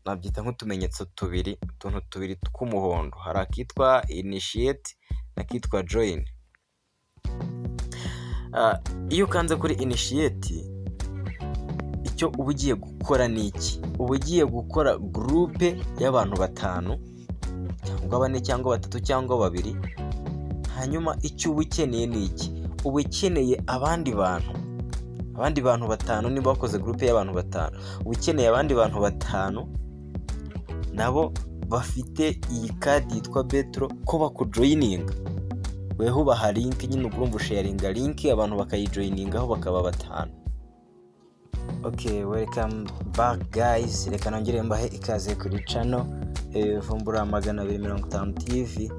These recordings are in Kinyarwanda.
nabyita nk'utumenyetso tubiri, utuntu tubiri tw'umuhondo, hari akitwa initiate n'akitwa join. Iyo ukanze kuri initiate, icyo uba ugiye gukora ni iki? Uba ugiye gukora gurupe y'abantu 5 cyangwa 4 cyangwa 3 cyangwa 2. Hanyuma icyo uba ukeneye ni iki? Uba ukeneye abandi bantu 5. Niba wakoze gurupe y'abantu 5, uba ukeneye abandi bantu 5 nabo bafite iyi kadi yitwa betro ko bakujoyininga. Weho ubaha link, nyine urumva usharinga link abantu bakayijoyiningaho bakaba 5. Okay, welcome back guys. Reka nongere mbahe ikaze kuri channel Vumbura 250 TV.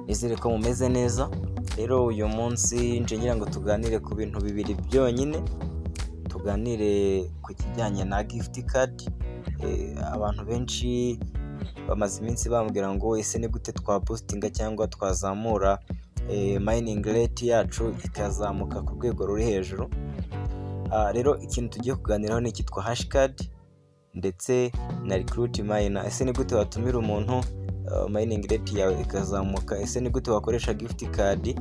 Nizere ko mumeze neza. Rero uyu munsi nje ngira ngo tuganire ku bintu bibiri byonyine. Tuganire ku kijyanye na gift card. Abantu benshi bamaze iminsi bambwira ngo ese ni gute twa boostinga cyangwa twazamura mining rate yacu ikazamuka ku rwego ruri hejuru. Rero ikintu tugiye kuganiraho ni cyitwa hashcard ndetse na recruit miner. Ese ni gute watumira umuntu mining rate yawe ikazamuka? Ese ni gute wakoresha gift card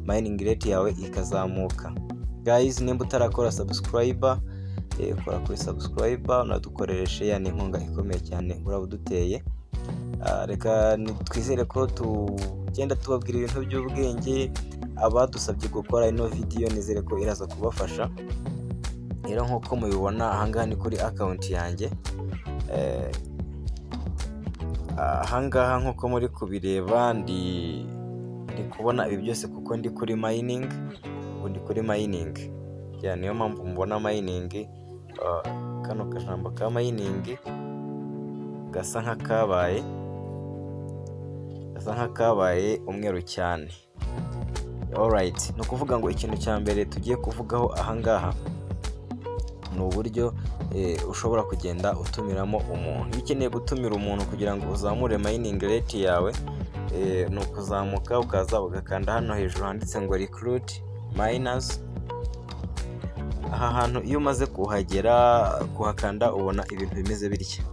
mining rate yawe ikazamuka? Guys, nimba utarakora subscriber, kora kuri subscriber, unadukorere share, ni inkunga ikomeye cyane urabuduteye. Reka twizere ko tugenda tubabwira ibintu by'ubwenge. Abadusabye gukora ino video nizere ko iraza kubafasha. Rero nkuko mubibona ahangaha ni kuri account yanjye. Ahangaha nkuko muri kubireba ndi kubona ibi byose kuko ndi kuri mining. Ya niyo mpamvu mubona mining. Kano kajambo ka mining gasa nk'akabaye umweru cyane. Alright, no kuvuga ngo ikintu cya mbere tugiye kuvugaho ahangaha ni uburyo ushobora kugenda utumiramo umuntu. Iyo ukeneye gutumira umuntu kugira ngo uzamure mining rate yawe, ni ukuzamuka ukaza ugakanda hano hejuru handitse ngo recruit miners. Aha hantu iyo umaze kuhakanda ubona ibintu bimeze bitya.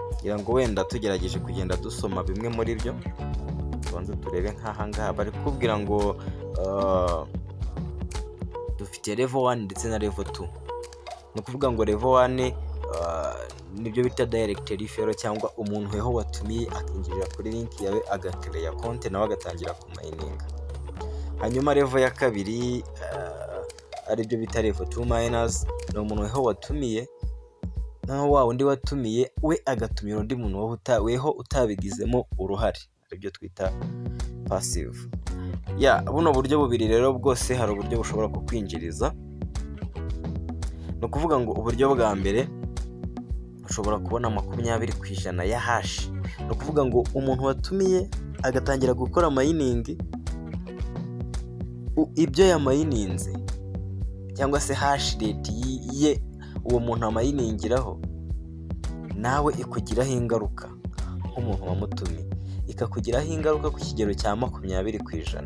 Kugira ngo wenda tugerageje kugenda dusoma bimwe muri byo, tubanze turebe nk'ahangaha bari kubwira ngo dufite level 1 ndetse na level 2. Ni ukuvuga ngo level 1 nibyo bita direct referral, cyangwa umuntu weho watumiye akinjirira kuri link yawe agakreya konti nawe agatangira ku mining. Hanyuma level ya kabiri ari byo bita level 2 miners, ni umuntu weho watumiye naho wa undi watumiye we agatumira undi muntu weho utabigizemo uruhare, ari byo twita passive. Buno buryo bubiri rero bwose hari uburyo bushobora kukwinjiriza. No kuvuga ngo uburyo bwa mbere ushobora kubona 20% ya hash. No kuvuga ngo umuntu watumiye agatangira gukora mining, ibyo ya mininze cyangwa se hash rate ye uwo muntu amayiningiraho, nawe ikugiraho ingaruka nk'umuntu wamutumiye, ikakugiraho ingaruka ku kigero cya 20%.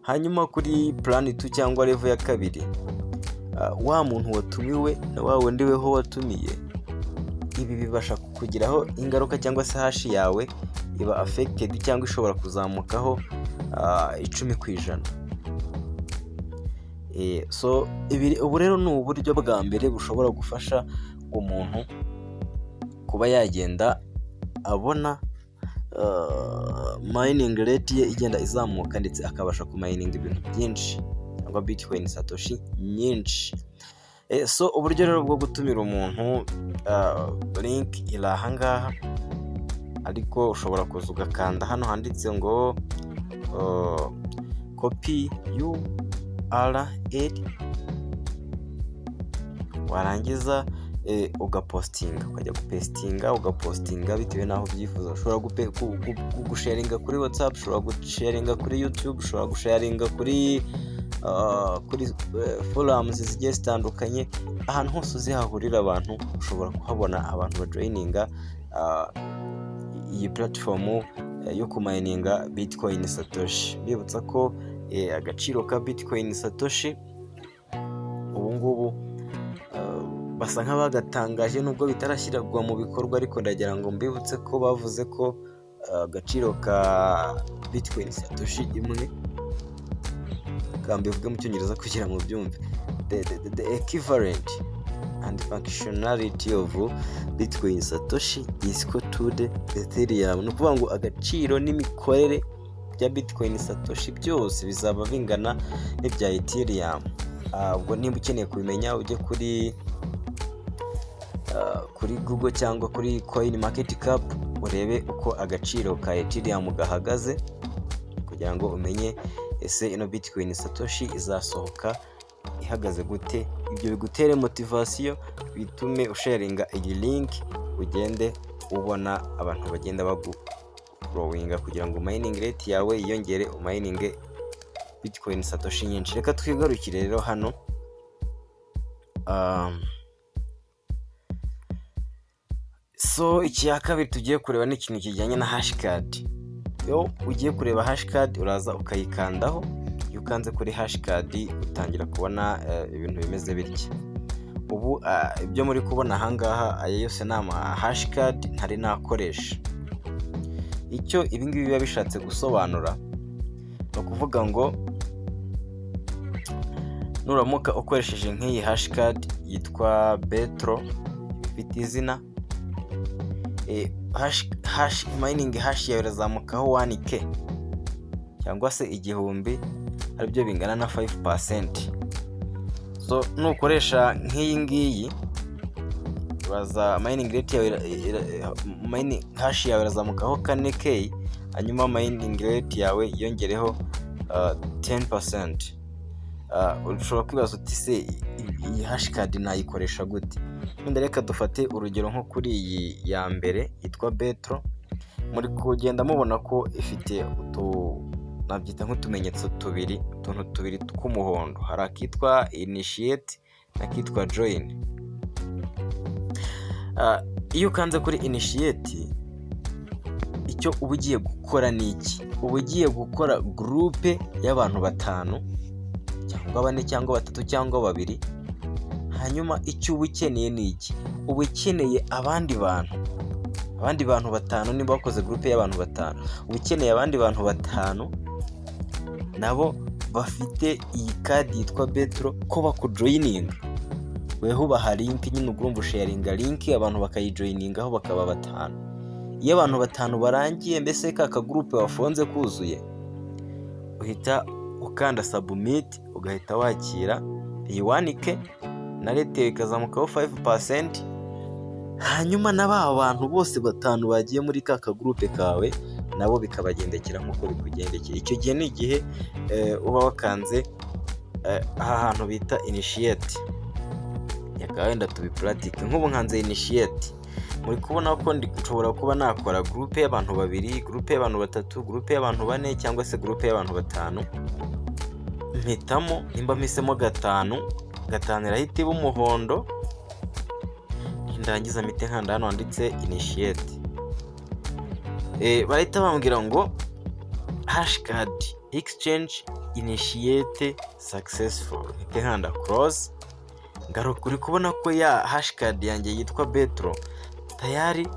Hanyuma kuri plan 2 cyangwa level ya kabiri, wa muntu watumiwe na wa wundi weho watumiye, ibi bibasha kukugiraho ingaruka cyangwa se hash yawe iba affected cyangwa ishobora kuzamukaho 10%. So ubu rero ni uburyo bwa mbere bushobora gufasha umuntu kuba yagenda abona mining rate ye igenda izamuka, ndetse akabasha kumining ibintu byinshi cyangwa Bitcoin Satoshi nyinshi. So uburyo rero bwo gutumira umuntu, link iri ahangaha, ariko ushobora kuza ugakanda hano handitse ngo copy URL, warangiza ugapostinga, ukajya ugapostinga bitewe naho ubyifuza. Ushobora gusharinga kuri WhatsApp, ushobora gusharinga kuri YouTube, ushobora gusharinga kuri forums zigiye zitandukanye. Ahantu hose uzihahurira abantu ushobora kuhabona abantu bajoyininga iyi platform yo kumininga Bitcoin Satoshi. Bibutsa ko agaciro ka Bitcoin Satoshi ubu ngubu basa nk'abagatangaje nubwo bitarashyirwa mu bikorwa, ariko ndagira ngo mbibutse ko bavuze ko agaciro ka Bitcoin Satoshi imwe, kambivuge mu cyongereza kugira ngo byumve, the equivalent and functionality of Bitcoin Satoshi is equal to the Ethereum. Ni ukuvuga ngo agaciro n'imikorere bya Bitcoin Satoshi byose bizaba bingana n'ibya Ethereum. Ubwo nimba ukeneye kubimenya ujye kuri Google cyangwa kuri Coin Market Cap urebe uko agaciro ka Ethereum gahagaze, kugira ngo umenye ese ino Bitcoin Satoshi izasohoka ihagaze gute. Ibyo bigutere motivation, bitume usharinga iyi link, ugende ubona abantu bagenda bagugrowinga kugira ngo mining rate yawe yiyongere, umininge Bitcoin Satoshi nyinshi. Reka twigarukire rero hano. So icya kabiri tugiye kureba ni ikintu kijyanye na hashcard. Yo ugiye kureba hashcard uraza ukayikandaho. Iyo ukanze kuri hashcard utangira kubona ibintu bimeze bitya. Ubu ibyo muri kubona ahangaha aya yose ni ama hashcard ntari nakoresha. Icyo ibingibi biba bishatse gusobanura ni ukuvuga ngo nuramuka ukoresheje nk'iyi hashcard yitwa Betro, ifite izina mining hash yawe irazamukaho 1k cyangwa se 1000, aribyo bingana na 5%. So nukoresha nk'iyi ngiyi baza mining rate yawe mining hash yawe irazamukaho 4k, hanyuma mining rate yawe yongereho 10%. Ushobora kwibaza uti se iyi hashcard nayikoresha gute? Wenda reka dufate urugero nko kuri iyi ya mbere yitwa Betro. Muri kugenda mubona ko ifite nabyita nk'utumenyetso tubiri, utuntu tubiri tw'umuhondo. Hari akitwa initiate n'akitwa join. Iyo ukanze kuri initiate, icyo uba ugiye gukora ni iki? Uba ugiye gukora groupe y'abantu 5 cyangwa 4 cyangwa 3 cyangwa 2. Hanyuma icyo uba ukeneye ni iki? Uba ukeneye abandi bantu 5. Niba wakoze groupe y'abantu 5, uba ukeneye abandi bantu 5 nabo bafite iyi card yitwa Betro ko bakujoininga. Weho ubaha link nyine, ugomba usharinga link abantu bakayijoiningaho bakaba 5. Iyo abantu 5 barangiye, mbese ka groupe wafonze kuzuye, uhita ukanda submit, ugahita wakira iyi 1k na rate ikazamukaho 5%. Hanyuma n'aba bantu bose 5 bagiye muri ka groupe kawe nabo bikabagendekera nk'uko bikugendekeye. Icyo gihe ni igihe uba wakanze aha hantu bita initiate. Yaka wenda tubipratique nk'ubu nkanze initiate, muri kubona ko nshobora kuba nakora groupe y'abantu 2, groupe y'abantu 3, groupe y'abantu 4 cyangwa se groupe y'abantu 5. Mpitamo nimba mpisemo 5 irahita iba umuhondo, ndangiza mite nkanda hano handitse initiate. Bahita bambwira ngo hashcard exchange initiate successful, mite nkanda close. Ngaruka uri kubona ko ya hashcard yanjye yitwa Betro tayari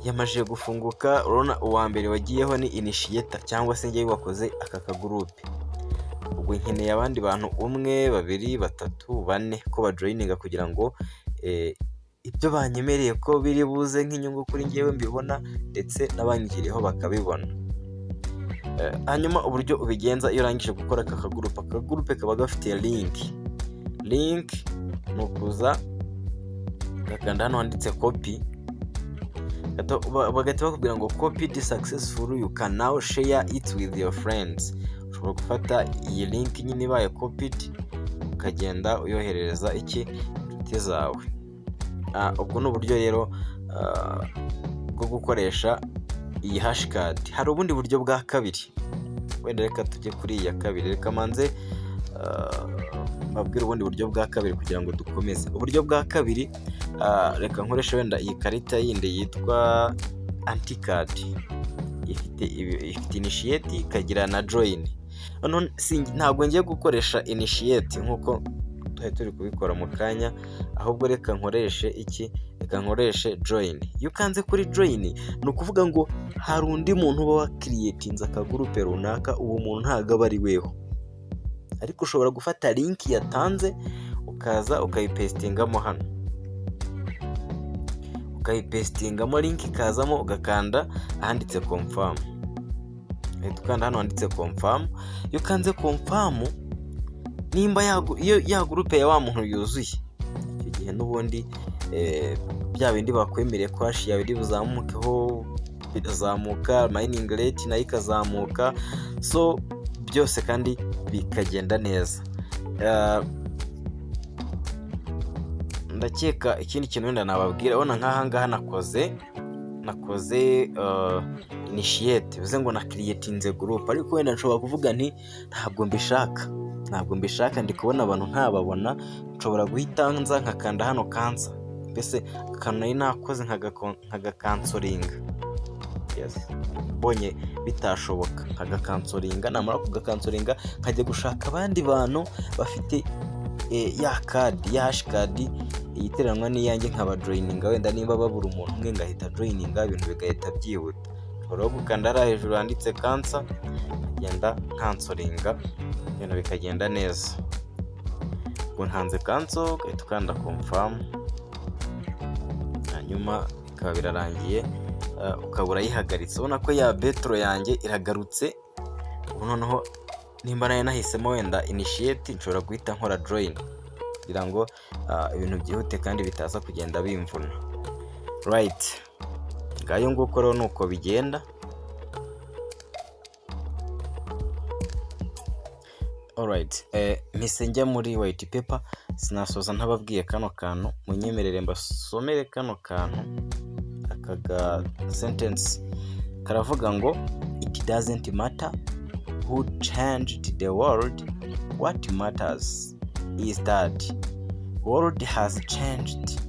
yamaje gufunguka. Urabona uwa mbere wagiyeho ni initiator cyangwa se ngiye wakoze aka groupe. Ubwo nkeneye abandi bantu 1, 2, 3, 4 ko bajoininga kugira ngo ibyo banyemereye ko biri buze nk'inyungu kuri ngewe mbibona, ndetse n'abangiriyeho bakabibona. Hanyuma uburyo ubigenza iyo urangije gukora aka groupe kaba gafite link nukuza gakanda hano handitse copy, bagahita bakubwira ngo copy this successful, you can now share it with your friends. Ushobora gufata iyi link nyine ibaye copied ukagenda uyoherereza inshuti zawe. Ubwo ni uburyo rero bwo gukoresha iyi hashcard. Hari ubundi buryo bwa kabiri, wenda reka tujye kuri iya kabiri. Reka manze mbabwire ubundi buryo bwa kabiri kugira ngo dukomeze. Uburyo bwa kabiri, reka nkoresha wenda iyi karita yindi yitwa anti-card. Ifite initiate ikagira na join. Ntabwo ngiye gukoresha initiate nkuko turi kubikora mu kanya, ahubwo reka nkoreshe join. Iyo ukanze kuri join ni ukuvuga ngo hari undi muntu uba wakiriyetinze akagurupe runaka, uwo muntu ntabwo aba ari weho, ariko ushobora gufata link yatanze ukaza ukayipestingamo hano, ukayipestingamo link ikazamo, ugakanda ahanditse confirm. Ukanda hano handitse confirm. Iyo ukanze confirm, nimba ya groupe ya wa muntu yuzuye, icyo gihe n'ubundi bya bindi bakwemereye ko hashi yawe buzamukeho birazamuka, mining rate nayo ikazamuka, so byose kandi bikagenda neza. Ndakeka ikindi kintu wenda nababwira, ubona nk'aha ngaha nakoze initiate, bivuze ngo na creatinze group, ariko wenda nshobora kuvuga nti ntabwo mbishaka, ndi kubona abantu ntababona, nshobora guhita nza nkakanda hano cancel, mbese akantu nari nakoze nkagakansoringa. Yes, bonye bitashoboka nkagakansoringa, namara kugakansoringa nkajya gushaka abandi bantu bafite ya hash card yiteranwa n'iyanjye, nkaba joininga. Wenda niba babura umuntu umwe ngahita joininga, ibintu bigahita byihuta. Ushobora gukanda hariya hejuru handitse cancel, ngenda kansoringa, ibintu bikagenda neza. Ubwo ntanze cancel, ugahita ukanda confirm, hanyuma bikaba birarangiye, ukaba urayihagaritse. Ubona ko ya betro yanjye iragarutse. Ubu noneho nimba nayo nahisemo wenda initiate, nshobora guhita nkora join kugira ngo ibintu byihute kandi bitaza kugenda bimvuna. Right, ngayo nguko rero nuko bigenda. Alright, mpise njya muri white paper, sinasoza ntababwiye kano kantu, munyemerere mbasomere kano kantu. Akaga sentence karavuga ngo it doesn't matter who changed the world, what matters is that world has changed.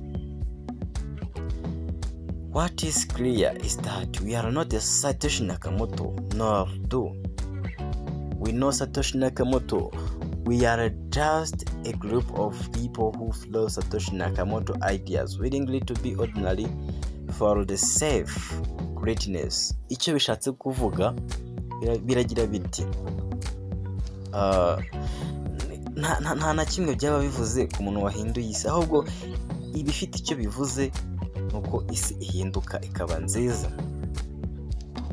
What is clear is that we are not a Satoshi Nakamoto, nor do we know Satoshi Nakamoto. We are just a group of people who follow Satoshi Nakamoto ideas willingly to be ordinary for the safe greatness. Icyo bishatse kuvuga biragira biti nta na kimwe byaba bivuze ku muntu wahinduye isi, ahubwo ibifite icyo bivuze nuko isi ihinduka ikaba nziza.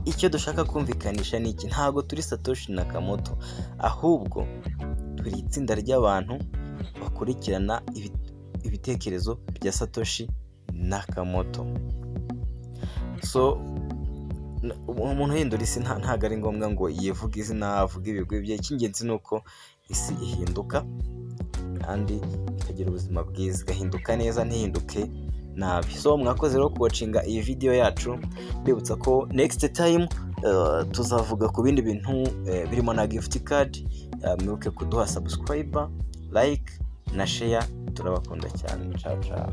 Icyo dushaka kumvikanisha ni iki? Ntago turi Satoshi Nakamoto, ahubwo turi itsinda ry'abantu bakurikirana ibitekerezo bya Satoshi Nakamoto. So umuntu uhindura isi ntago ari ngombwa ngo yivuge izina, avuge ibigwi bye. Icy'ingenzi nuko isi ihinduka kandi ikagira ubuzima bwiza, igahinduka neza ntihinduke nabi. So mwakoze rero kuwatchinga iyi video yacu, mbibutsa ko next time tuzavuga ku bindi bintu birimo na gift card. Mwibuke kuduha subscribe, like na share, turabakunda cyane. Ciao ciao.